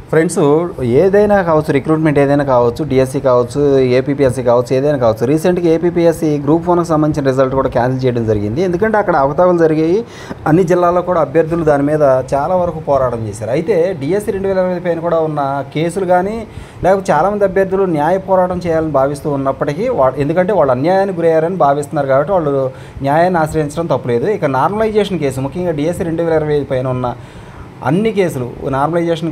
Friends, ఏదైనా కావచ్చు, recruitment ఏదైనా కావచ్చు, డిఎస్సి కావచ్చు, ఏపీపీఎస్సి కావచ్చు, ఏదైనా కావచ్చు. రీసెంట్గా ఏపీపీఎస్సి గ్రూప్ 1కి సంబంధించిన రిజల్ట్ కూడా క్యాన్సిల్ చేయడం జరిగింది. ఎందుకంటే అక్కడ అవకతవకలు జరిగాయి. అన్ని జిల్లాల్లో కూడా అభ్యర్థులు దాని మీద చాలా వరకు పోరాటం చేశారు. అయితే డిఎస్సి 2020 పైన కూడా ఉన్న కేసులు కానీ, లేకపోతే చాలామంది అభ్యర్థులు న్యాయ పోరాటం చేయాలని భావిస్తూ ఉన్నప్పటికీ ఎందుకంటే వాళ్ళు అన్యాయానికి గురయ్యారని భావిస్తున్నారు కాబట్టి వాళ్ళు న్యాయాన్ని ఆశ్రయించడం తప్పులేదు. ఇక నార్మలైజేషన్ కేసు, ముఖ్యంగా డిఎస్సి 2020 పైన ఉన్న అన్ని కేసులు, నార్మలైజేషన్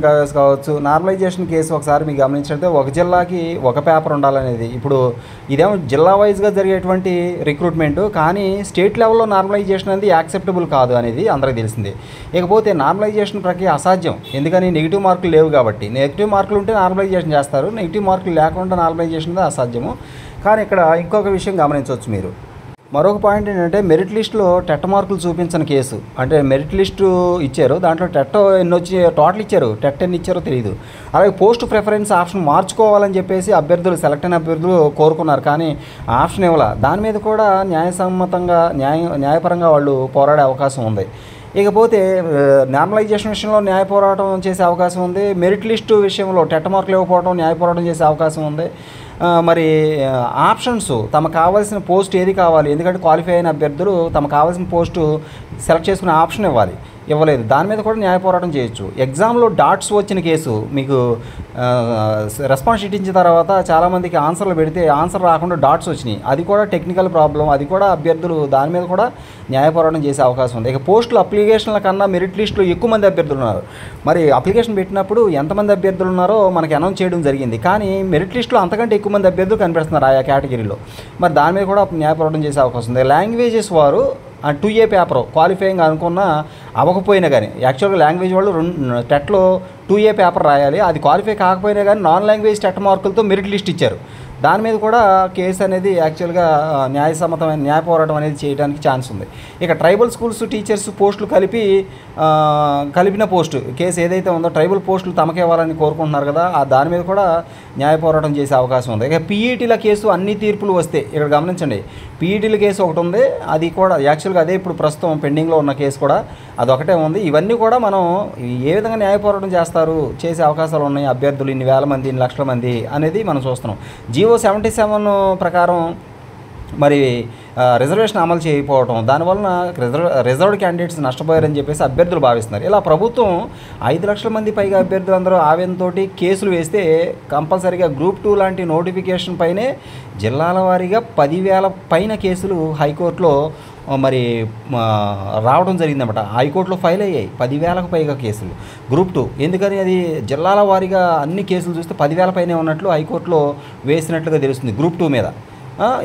నార్మలైజేషన్ కేసు ఒకసారి మీకు గమనించినట్లయితే ఒక జిల్లాకి ఒక పేపర్ ఉండాలనేది. ఇప్పుడు ఇదేమో జిల్లా వైజ్గా జరిగేటువంటి రిక్రూట్మెంట్, కానీ స్టేట్ లెవెల్లో నార్మలైజేషన్ అనేది యాక్సెప్టబుల్ కాదు అనేది అందరికీ తెలిసిందే. ఇకపోతే నార్మలైజేషన్ ప్రక్రియ అసాధ్యం. ఎందుకని? నెగిటివ్ మార్కులు లేవు కాబట్టి. నెగిటివ్ మార్కులు ఉంటే నార్మలైజేషన్ చేస్తారు, నెగిటివ్ మార్కులు లేకుండా నార్మలైజేషన్ అనేది అసాధ్యము. కానీ ఇక్కడ ఇంకొక విషయం గమనించవచ్చు మీరు. మరొక పాయింట్ ఏంటంటే, మెరిట్ లిస్టులో టెట్ మార్కులు చూపించని కేసు. అంటే మెరిట్ లిస్టు ఇచ్చారు, దాంట్లో టెట్ ఎన్ని వచ్చి టోటల్ ఇచ్చారు, టెట్ ఎన్ని ఇచ్చారో తెలియదు. అలాగే పోస్ట్ ప్రిఫరెన్స్ ఆప్షన్ మార్చుకోవాలని చెప్పేసి అభ్యర్థులు, సెలెక్ట్ అయిన అభ్యర్థులు కోరుకున్నారు, కానీ ఆప్షన్ ఇవ్వాల. దాని మీద కూడా న్యాయసమ్మతంగా న్యాయపరంగా వాళ్ళు పోరాడే అవకాశం ఉంది. ఇకపోతే నార్మలైజేషన్ విషయంలో న్యాయ పోరాటం చేసే అవకాశం ఉంది. మెరిట్ లిస్టు విషయంలో టెట్ మార్కులు ఇవ్వకపోవడం న్యాయ పోరాటం చేసే అవకాశం ఉంది. మరి ఆప్షన్స్, తమకు కావాల్సిన పోస్ట్ ఏది కావాలి, ఎందుకంటే క్వాలిఫై అయిన అభ్యర్థులు తమకు కావాల్సిన పోస్టు సెలెక్ట్ చేసుకునే ఆప్షన్ ఇవ్వలేదు, దాని మీద కూడా న్యాయ పోరాటం చేయొచ్చు. ఎగ్జామ్లో డాట్స్ వచ్చిన కేసు, మీకు రెస్పాన్స్ షీట్ ఇచ్చిన తర్వాత చాలామందికి ఆన్సర్లు పెడితే ఆన్సర్ రాకుండా డాట్స్ వచ్చినాయి, అది కూడా టెక్నికల్ ప్రాబ్లం, అది కూడా అభ్యర్థులు దాని మీద కూడా న్యాయ పోరాటం చేసే అవకాశం ఉంది. ఇక పోస్టులు అప్లికేషన్ల కన్నా మెరిట్ లిస్టులో ఎక్కువ మంది అభ్యర్థులు ఉన్నారు. మరి అప్లికేషన్ పెట్టినప్పుడు ఎంతమంది అభ్యర్థులు ఉన్నారో మనకి అనౌన్స్ చేయడం జరిగింది, కానీ మెరిట్ లిస్టులో అంతకంటే ఎక్కువ మంది అభ్యర్థులు కనిపిస్తున్నారు ఆయా కేటగిరీలో. మరి దాని మీద కూడా న్యాయ పోరాటం చేసే అవకాశం ఉంది. లాంగ్వేజెస్ వారు 2A పేపర్ క్వాలిఫైయింగ్ అనుకున్నా అవ్వకపోయినా కానీ, యాక్చువల్గా లాంగ్వేజ్ వాళ్ళు టెట్లో 2A పేపర్ రాయాలి, అది క్వాలిఫై కాకపోయినా కానీ నాన్ లాంగ్వేజ్ టెట్ మార్కులతో మెరిట్ లిస్ట్ ఇచ్చారు. దాని మీద కూడా కేసు అనేది యాక్చువల్గా న్యాయసమ్మతమైన న్యాయ పోరాటం అనేది చేయడానికి ఛాన్స్ ఉంది. ఇక ట్రైబల్ స్కూల్స్ టీచర్స్ పోస్టులు కలిపిన పోస్టు కేసు ఏదైతే ఉందో, ట్రైబల్ పోస్టులు తమకే ఇవ్వాలని కోరుకుంటున్నారు కదా, దాని మీద కూడా న్యాయ పోరాటం చేసే అవకాశం ఉంది. ఇక పీఈటీల కేసు అన్ని తీర్పులు వస్తే, ఇక్కడ గమనించండి, పీఈటీల కేసు ఒకటి ఉంది, అది కూడా యాక్చువల్గా అదే ఇప్పుడు ప్రస్తుతం పెండింగ్లో ఉన్న కేసు కూడా అదొకటే ఉంది. ఇవన్నీ కూడా మనం ఏ విధంగా న్యాయ పోరాటం చేసే అవకాశాలు ఉన్నాయి అభ్యర్థులు, ఇన్ని వేల మంది, ఇన్ని లక్షల మంది అనేది మనం చూస్తున్నాం. జీవో 77 ప్రకారం మరి రిజర్వేషన్ అమలు చేయకపోవడం, దానివలన రిజర్వ్డ్ క్యాండిడేట్స్ నష్టపోయారని చెప్పేసి అభ్యర్థులు భావిస్తున్నారు. ఇలా ప్రభుత్వం 5 లక్షల మంది పైగా అభ్యర్థులందరూ ఆవేదనతో కేసులు వేస్తే కంపల్సరీగా గ్రూప్ 2 లాంటి నోటిఫికేషన్ పైనే జిల్లాల వారీగా 10,000 పైన కేసులు హైకోర్టులో మరి రావడం జరిగిందన్నమాట. హైకోర్టులో ఫైల్ అయ్యాయి 10,000కు పైగా కేసులు గ్రూప్ 2. ఎందుకని? అది జిల్లాల వారీగా అన్ని కేసులు చూస్తే 10,000 పైనే ఉన్నట్లు హైకోర్టులో వేసినట్లుగా తెలుస్తుంది గ్రూప్ 2 మీద.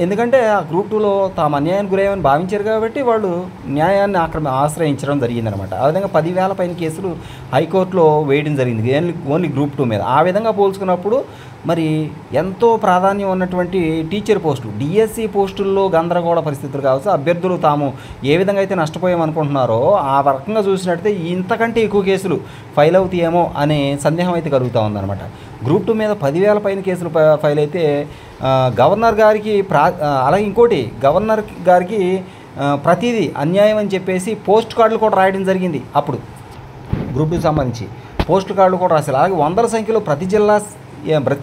ఎందుకంటే ఆ గ్రూప్ 2లో తాము అన్యాయానికి గురయ్యామని భావించారు కాబట్టి వాళ్ళు న్యాయాన్ని ఆశ్రయించడం జరిగిందనమాట. ఆ విధంగా 10,000 పైన కేసులు హైకోర్టులో వేయడం జరిగింది ఓన్లీ గ్రూప్ 2 మీద. ఆ విధంగా పోల్చుకున్నప్పుడు మరి ఎంతో ప్రాధాన్యం ఉన్నటువంటి టీచర్ పోస్టు, డిఎస్సి పోస్టుల్లో గందరగోళ పరిస్థితులు కావచ్చు, అభ్యర్థులు తాము ఏ విధంగా అయితే నష్టపోయామనుకుంటున్నారో ఆ రకంగా చూసినట్టయితే ఇంతకంటే ఎక్కువ కేసులు ఫైల్ అవుతాయేమో అనే సందేహం అయితే కలుగుతూ ఉందన్నమాట. గ్రూప్ 2 మీద 10,000 పైన కేసులు ఫైల్ అయితే గవర్నర్ గారికి అలాగే ఇంకోటి, గవర్నర్ గారికి ప్రతిదీ అన్యాయం అని చెప్పేసి పోస్ట్ కార్డులు కూడా రాయడం జరిగింది. అప్పుడు గ్రూప్ 2కి సంబంధించి పోస్ట్ కార్డులు కూడా రాశారు. అలాగే వందల సంఖ్యలో ప్రతి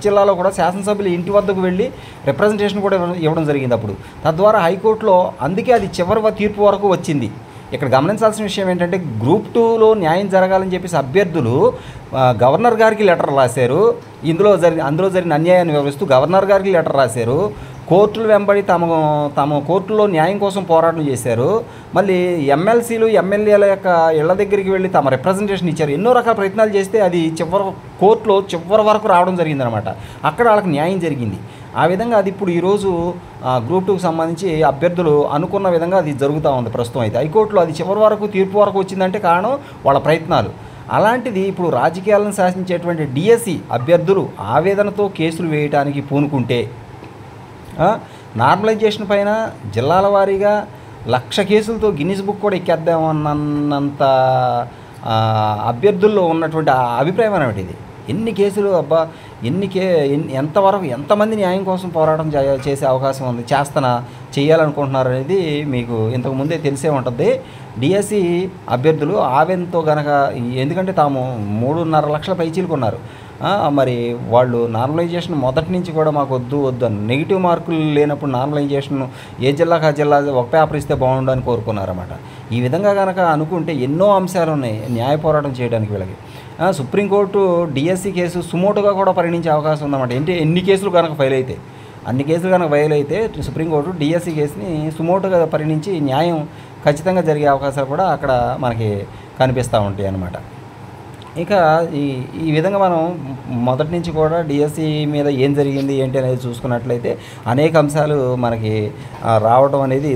జిల్లాలో కూడా శాసనసభ్యులు ఇంటి వద్దకు వెళ్ళి రిప్రజెంటేషన్ కూడా ఇవ్వడం జరిగింది అప్పుడు. తద్వారా హైకోర్టులో అందుకే అది చివరి తీర్పు వరకు వచ్చింది. ఇక్కడ గమనించాల్సిన విషయం ఏంటంటే, గ్రూప్ 2లో న్యాయం జరగాలని చెప్పేసి అభ్యర్థులు గవర్నర్ గారికి లెటర్ రాశారు. అందులో జరిగిన అన్యాయాన్ని వివరిస్తూ గవర్నర్ గారికి లెటర్ రాశారు. కోర్టులు వెంబడి తమ కోర్టులో న్యాయం కోసం పోరాటం చేశారు. మళ్ళీ ఎమ్మెల్సీలు, ఎమ్మెల్యేల యొక్క ఇళ్ల దగ్గరికి వెళ్ళి తమ రిప్రజెంటేషన్ ఇచ్చారు. ఎన్నో రకాల ప్రయత్నాలు చేస్తే అది కోర్టులో చివరి వరకు రావడం జరిగిందనమాట. అక్కడ వాళ్ళకి న్యాయం జరిగింది. ఆ విధంగా అది ఇప్పుడు ఈరోజు గ్రూప్ 2కి సంబంధించి అభ్యర్థులు అనుకున్న విధంగా అది జరుగుతూ ఉంది ప్రస్తుతం. అయితే హైకోర్టులో అది చివరి వరకు తీర్పు వరకు వచ్చిందంటే కారణం వాళ్ళ ప్రయత్నాలు. అలాంటిది ఇప్పుడు రాజకీయాలను శాసించేటువంటి డిఎస్సి అభ్యర్థులు ఆవేదనతో కేసులు వేయడానికి పూనుకుంటే, నార్మలైజేషన్ పైన జిల్లాల వారీగా 1,00,000 కేసులతో గిన్నిస్ బుక్ కూడా ఎక్కేద్దామన్నంత అభ్యర్థుల్లో ఉన్నటువంటి అభిప్రాయం అన్నమాట ఇది. ఎన్ని కేసులు అబ్బా, ఎంతవరకు ఎంతమంది న్యాయం కోసం పోరాటం చేసే అవకాశం ఉంది, చేయాలనుకుంటున్నారు అనేది మీకు ఇంతకుముందే తెలిసే ఉంటుంది. డిఎస్సి అభ్యర్థులు ఆవెంతో గనక, ఎందుకంటే తాము 3.5 లక్షల పైచీలుకున్నారు. మరి వాళ్ళు నార్మలైజేషన్ మొదటి నుంచి కూడా మాకు వద్దు అని, నెగిటివ్ మార్కులు లేనప్పుడు నార్మలైజేషన్ ఏ జిల్లాకు ఆ జిల్లా ఒక పేపర్ ఇస్తే బాగుండు అని కోరుకున్నారన్నమాట. ఈ విధంగా కనుక అనుకుంటే ఎన్నో అంశాలు ఉన్నాయి న్యాయ పోరాటం చేయడానికి వీళ్ళకి. సుప్రీంకోర్టు డిఎస్సి కేసు సుమోటుగా కూడా పరిగణించే అవకాశం ఉందన్నమాట. ఎన్ని కేసులు కనుక అన్ని కేసులు కనుక ఫైల్ అయితే సుప్రీంకోర్టు డిఎస్సి కేసుని సుమోటుగా పరిగణించి న్యాయం ఖచ్చితంగా జరిగే అవకాశాలు కూడా అక్కడ మనకి కనిపిస్తూ ఉంటాయి అన్నమాట. ఇక ఈ విధంగా మనం మొదటి నుంచి కూడా డిఎస్సి మీద ఏం జరిగింది ఏంటి అనేది చూసుకున్నట్లయితే అనేక అంశాలు మనకి రావడం అనేది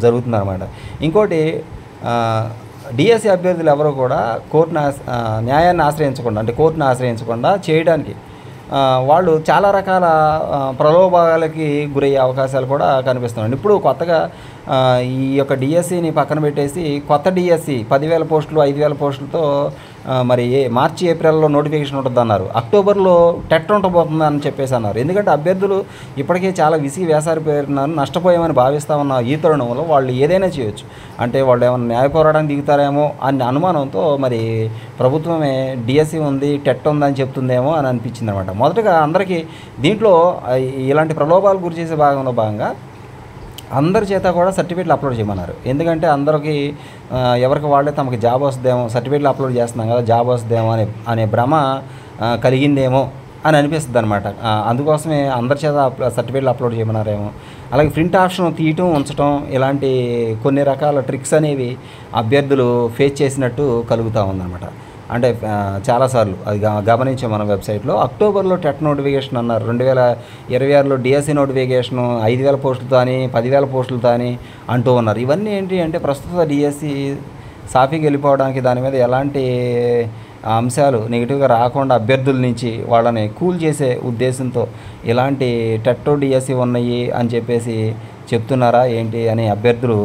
జరుగుతుందన్నమాట. ఇంకోటి, డిఎస్సి అభ్యర్థులు ఎవరు కూడా న్యాయాన్ని ఆశ్రయించకుండా, అంటే కోర్టును ఆశ్రయించకుండా చేయడానికి వాళ్ళు చాలా రకాల ప్రలోభాలకి గురయ్యే అవకాశాలు కూడా కనిపిస్తున్నాయి. ఇప్పుడు కొత్తగా ఈ యొక్క డిఎస్సిని పక్కన పెట్టేసి కొత్త డిఎస్సి 10,000 పోస్టులు 5,000 పోస్టులతో మరి మార్చి ఏప్రిల్లో నోటిఫికేషన్ ఉంటుంది అన్నారు. అక్టోబర్లో టెట్ ఉండబోతుంది అని చెప్పేసి అన్నారు. ఎందుకంటే అభ్యర్థులు ఇప్పటికే చాలా విసిగి వేసారిపోయినారు, నష్టపోయామని భావిస్తూ ఉన్న ఈ తరుణంలో వాళ్ళు ఏదైనా చేయొచ్చు. అంటే వాళ్ళు ఏమైనా న్యాయ పోరాటానికి దిగుతారేమో అనే అనుమానంతో మరి ప్రభుత్వమే డిఎస్సి ఉంది, టెట్ ఉందని చెప్తుందేమో అని అనిపించింది అనమాట. మొదటగా అందరికీ దీంట్లో ఇలాంటి ప్రలోభాలు గురి చేసే భాగంగా అందరి చేత కూడా సర్టిఫికేట్లు అప్లోడ్ చేయమన్నారు. ఎందుకంటే అందరికీ ఎవరికి వాళ్ళే తమకి జాబ్ వస్తుందేమో, సర్టిఫికేట్లు అప్లోడ్ చేస్తున్నాం కదా, జాబ్ వస్తుందేమో అనే భ్రమ కలిగిందేమో అని అనిపిస్తుంది అనమాట. అందుకోసమే అందరి చేత సర్టిఫికేట్లు అప్లోడ్ చేయమన్నారేమో. అలాగే ప్రింట్ ఆప్షన్ తీయటం ఉంచడం, ఇలాంటి కొన్ని రకాల ట్రిక్స్ అనేవి అభ్యర్థులు ఫేస్ చేసినట్టు కలుగుతూ ఉందన్నమాట. అంటే చాలాసార్లు అది గమనించాం మన వెబ్సైట్లో. అక్టోబర్లో టెట్ నోటిఫికేషన్ అన్నారు, 2026లో డిఎస్సి నోటిఫికేషను 5,000 పోస్టులతో అని 10,000 పోస్టులతో అని అంటూ ఉన్నారు. ఇవన్నీ ఏంటి అంటే ప్రస్తుత డిఎస్సి సాఫీకి వెళ్ళిపోవడానికి, దాని మీద ఎలాంటి అంశాలు నెగిటివ్గా రాకుండా అభ్యర్థుల నుంచి వాళ్ళని కూల్ చేసే ఉద్దేశంతో ఇలాంటి టెట్ డిఎస్సి ఉన్నాయి అని చెప్పేసి చెప్తున్నారా ఏంటి అని అభ్యర్థులు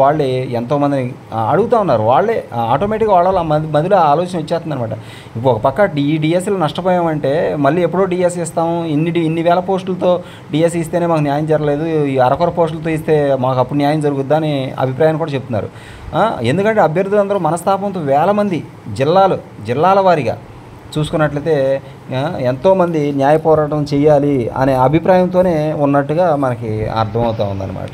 వాళ్ళే ఎంతోమందిని అడుగుతూ ఉన్నారు. వాళ్ళే ఆటోమేటిక్గా వాళ్ళ మధ్యలో ఆలోచన వచ్చేస్తుంది అనమాట. ఇప్పుడు ఒక పక్క ఈ డిఎస్సీలు నష్టపోయామంటే మళ్ళీ ఎప్పుడో డిఎస్సీ ఇస్తాము, ఇన్ని వేల పోస్టులతో డిఎస్సీ ఇస్తేనే మాకు న్యాయం జరగలేదు, ఈ అరకొర పోస్టులతో ఇస్తే మాకు అప్పుడు న్యాయం జరుగుద్దా అని అభిప్రాయాన్ని కూడా చెప్తున్నారు. ఎందుకంటే అభ్యర్థులందరూ మనస్తాపంతో వేల మంది జిల్లాల వారీగా చూసుకున్నట్లయితే ఎంతోమంది న్యాయ పోరాటం చేయాలి అనే అభిప్రాయంతోనే ఉన్నట్టుగా మనకి అర్థమవుతూ ఉందన్నమాట.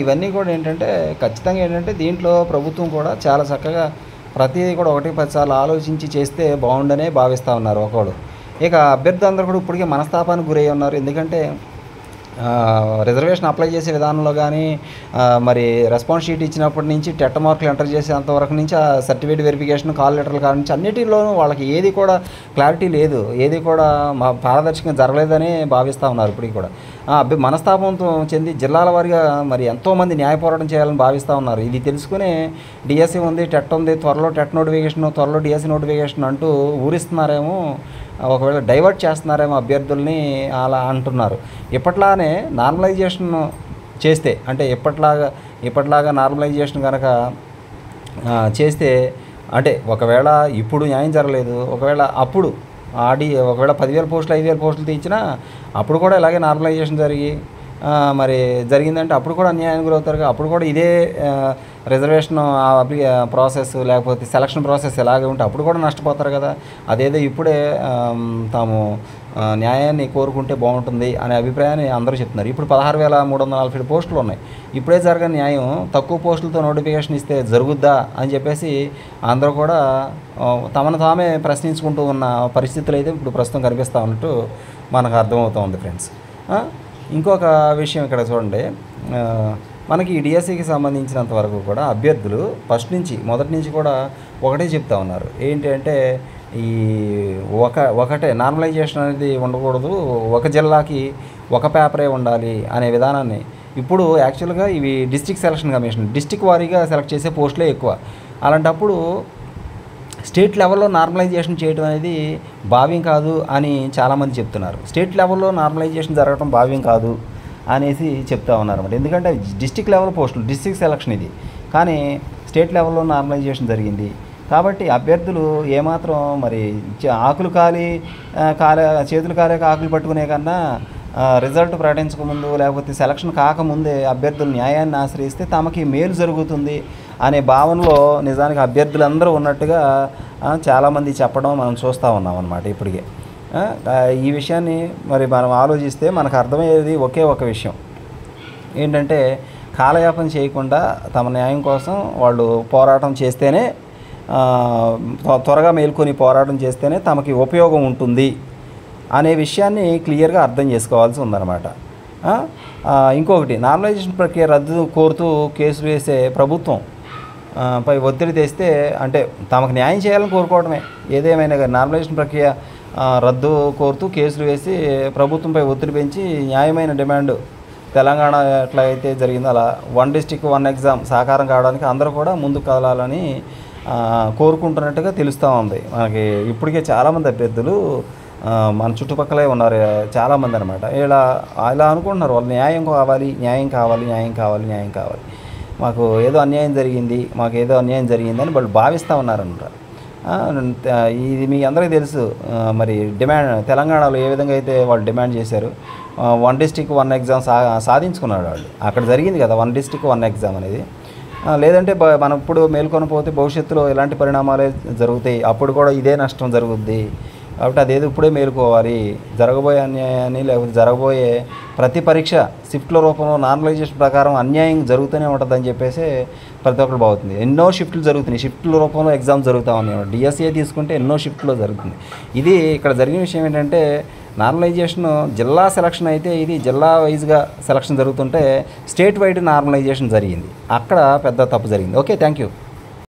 ఇవన్నీ కూడా ఏంటంటే ఖచ్చితంగా ఏంటంటే దీంట్లో ప్రభుత్వం కూడా చాలా చక్కగా ప్రతిదీ కూడా 1-10 సార్లు ఆలోచించి చేస్తే బాగుండనే భావిస్తూ ఉన్నారు ఒకడు. ఇక అభ్యర్థులందరూ కూడా ఇప్పటికే మనస్తాపానికి గురై ఉన్నారు. ఎందుకంటే రిజర్వేషన్ అప్లై చేసే విధానంలో కానీ, మరి రెస్పాన్స్ షీట్ ఇచ్చినప్పటి నుంచి టెట్ మార్కులు ఎంటర్ చేసేంతవరకు నుంచి ఆ సర్టిఫికేట్ వెరిఫికేషన్, కాల్ లెటర్ల కాడ నుంచి అన్నిటిలోనూ వాళ్ళకి ఏది కూడా క్లారిటీ లేదు, ఏది కూడా పారదర్శకంగా జరగలేదని భావిస్తూ ఉన్నారు. ఇప్పటికి కూడా మనస్తాపంతో చెంది జిల్లాల వారీగా మరి ఎంతోమంది న్యాయ పోరాటం చేయాలని భావిస్తూ ఉన్నారు. ఇది తెలుసుకునే డిఎస్సి ఉంది, టెట్ ఉంది, త్వరలో టెట్ నోటిఫికేషన్, త్వరలో డిఎస్సి నోటిఫికేషన్ అంటూ ఊరిస్తున్నారేమో, ఒకవేళ డైవర్ట్ చేస్తున్నారేమో అభ్యర్థుల్ని అలా అంటున్నారు. ఇప్పట్లానే నార్మలైజేషన్ చేస్తే, అంటే ఇప్పట్లాగా నార్మలైజేషన్ కనుక చేస్తే, అంటే ఒకవేళ ఇప్పుడు న్యాయం జరగలేదు, ఒకవేళ అప్పుడు ఒకవేళ 10,000 పోస్టులు 5,000 పోస్టులు తీయించినా అప్పుడు కూడా ఇలాగే నార్మలైజేషన్ మరి జరిగిందంటే అప్పుడు కూడా అన్యాయానికి గురవుతారు. అప్పుడు కూడా ఇదే రిజర్వేషన్ ప్రాసెస్ లేకపోతే సెలక్షన్ ప్రాసెస్ ఎలాగే ఉంటే అప్పుడు కూడా నష్టపోతారు కదా. అదేదో ఇప్పుడే తాము న్యాయాన్ని కోరుకుంటే బాగుంటుంది అనే అభిప్రాయాన్ని అందరూ చెప్తున్నారు. ఇప్పుడు 16,347 పోస్టులు ఉన్నాయి. ఇప్పుడే జరగని న్యాయం తక్కువ పోస్టులతో నోటిఫికేషన్ ఇస్తే జరుగుద్దా అని చెప్పేసి అందరూ కూడా తమను తామే ప్రశ్నించుకుంటూ ఉన్న పరిస్థితులు అయితే ఇప్పుడు ప్రస్తుతం కనిపిస్తూ ఉన్నట్టు మనకు అర్థమవుతూ ఉంది ఫ్రెండ్స్. ఇంకొక విషయం ఇక్కడ చూడండి, మనకి ఈ డిఎస్సికి సంబంధించినంత వరకు కూడా అభ్యర్థులు మొదటి నుంచి కూడా ఒకటే చెప్తా ఉన్నారు. ఏంటి అంటే ఈ ఒకటే నార్మలైజేషన్ అనేది ఉండకూడదు, ఒక జిల్లాకి ఒక పేపరే ఉండాలి అనే విధానాన్ని. ఇప్పుడు యాక్చువల్గా ఇవి డిస్ట్రిక్ట్ సెలక్షన్ కమిషన్ డిస్ట్రిక్ట్ వారీగా సెలెక్ట్ చేసే పోస్టులే ఎక్కువ. అలాంటప్పుడు స్టేట్ లెవెల్లో నార్మలైజేషన్ చేయడం అనేది భావ్యం కాదు అని చాలామంది చెప్తున్నారు. స్టేట్ లెవెల్లో నార్మలైజేషన్ జరగడం భావ్యం కాదు అనేసి చెప్తా ఉన్నారు అన్నమాట. ఎందుకంటే డిస్ట్రిక్ట్ లెవెల్ పోస్టులు, డిస్ట్రిక్ట్ సెలక్షన్ ఇది, కానీ స్టేట్ లెవెల్లో నార్మలైజేషన్ జరిగింది. కాబట్టి అభ్యర్థులు ఏమాత్రం మరి ఆకులు చేతులు కాలేక ఆకులు పట్టుకునే కన్నా రిజల్ట్ ప్రకటించకముందు లేకపోతే సెలక్షన్ కాకముందే అభ్యర్థులు న్యాయాన్ని ఆశ్రయిస్తే తమకి మేలు జరుగుతుంది అనే భావనలో నిజానికి అభ్యర్థులందరూ ఉన్నట్టుగా చాలామంది చెప్పడం మనం చూస్తూ ఉన్నాం అన్నమాట ఇప్పటికే. ఈ విషయాన్ని మరి మనం ఆలోచిస్తే మనకు అర్థమయ్యేది ఒకే ఒక విషయం ఏంటంటే, కాలయాపన చేయకుండా తమ న్యాయం కోసం వాళ్ళు పోరాటం చేస్తేనే, త్వరగా మేల్కొని పోరాటం చేస్తేనే తమకి ఉపయోగం ఉంటుంది అనే విషయాన్ని క్లియర్గా అర్థం చేసుకోవాల్సి ఉందన్నమాట. ఇంకొకటి, నార్మలైజేషన్ ప్రక్రియ రద్దు కోరుతూ కేసులు వేసే ప్రభుత్వం పై ఒత్తిడి తెస్తే, అంటే తమకు న్యాయం చేయాలని కోరుకోవడమే ఏదేమైనా కానీ, నార్మలైజేషన్ ప్రక్రియ రద్దు కోరుతూ కేసులు వేసి ప్రభుత్వంపై ఒత్తిడి పెంచి న్యాయమైన డిమాండ్ తెలంగాణ ఎట్లా అయితే జరిగిందో అలా 1 డిస్ట్రిక్ట్ 1 ఎగ్జామ్ సాకారం కావడానికి అందరూ కూడా ముందుకు కదలాలని కోరుకుంటున్నట్టుగా తెలుస్తూ ఉంది మనకి. ఇప్పటికే చాలామంది అభ్యర్థులు మన చుట్టుపక్కలే ఉన్నారు చాలామంది అనమాట. ఇలా అనుకుంటున్నారు, వాళ్ళు న్యాయం కావాలి, న్యాయం కావాలి, న్యాయం కావాలి, న్యాయం కావాలి, మాకు ఏదో అన్యాయం జరిగింది, మాకు ఏదో అన్యాయం జరిగిందని వాళ్ళు భావిస్తూ ఉన్నారన్నమాట. ఇది మీ అందరికీ తెలుసు. మరి డిమాండ్ తెలంగాణలో ఏ విధంగా అయితే వాళ్ళు డిమాండ్ చేశారు, 1 డిస్ట్రిక్ట్ 1 ఎగ్జామ్ సాధించుకున్నాడు వాళ్ళు. అక్కడ జరిగింది కదా 1 డిస్ట్రిక్ట్ 1 ఎగ్జామ్ అనేది. లేదంటే మనం ఇప్పుడు మేల్కొని పోతే భవిష్యత్తులో ఇలాంటి పరిణామాలే జరుగుతాయి, అప్పుడు కూడా ఇదే నష్టం జరుగుద్ది. కాబట్టి అదేదో ఇప్పుడే మేలుకోవాలి. జరగబోయే అన్యాయాన్ని లేకపోతే జరగబోయే ప్రతి పరీక్ష షిఫ్ట్ల రూపంలో నార్మలైజేషన్ ప్రకారం అన్యాయం జరుగుతూనే ఉంటుందని చెప్పేసి ప్రతి ఒక్కరు బాగుతుంది. ఎన్నో షిఫ్ట్లు జరుగుతున్నాయి, షిఫ్ట్ల రూపంలో ఎగ్జామ్ జరుగుతూ ఉన్నాయి. డిఎస్ఏ తీసుకుంటే ఎన్నో షిఫ్ట్లో జరుగుతుంది. ఇది ఇక్కడ జరిగిన విషయం ఏంటంటే, నార్మలైజేషన్ జిల్లా సెలక్షన్ అయితే ఇది జిల్లా వైజ్గా సెలక్షన్ జరుగుతుంటే స్టేట్ వైడ్ నార్మలైజేషన్ జరిగింది, అక్కడ పెద్ద తప్పు జరిగింది. Okay, thank you.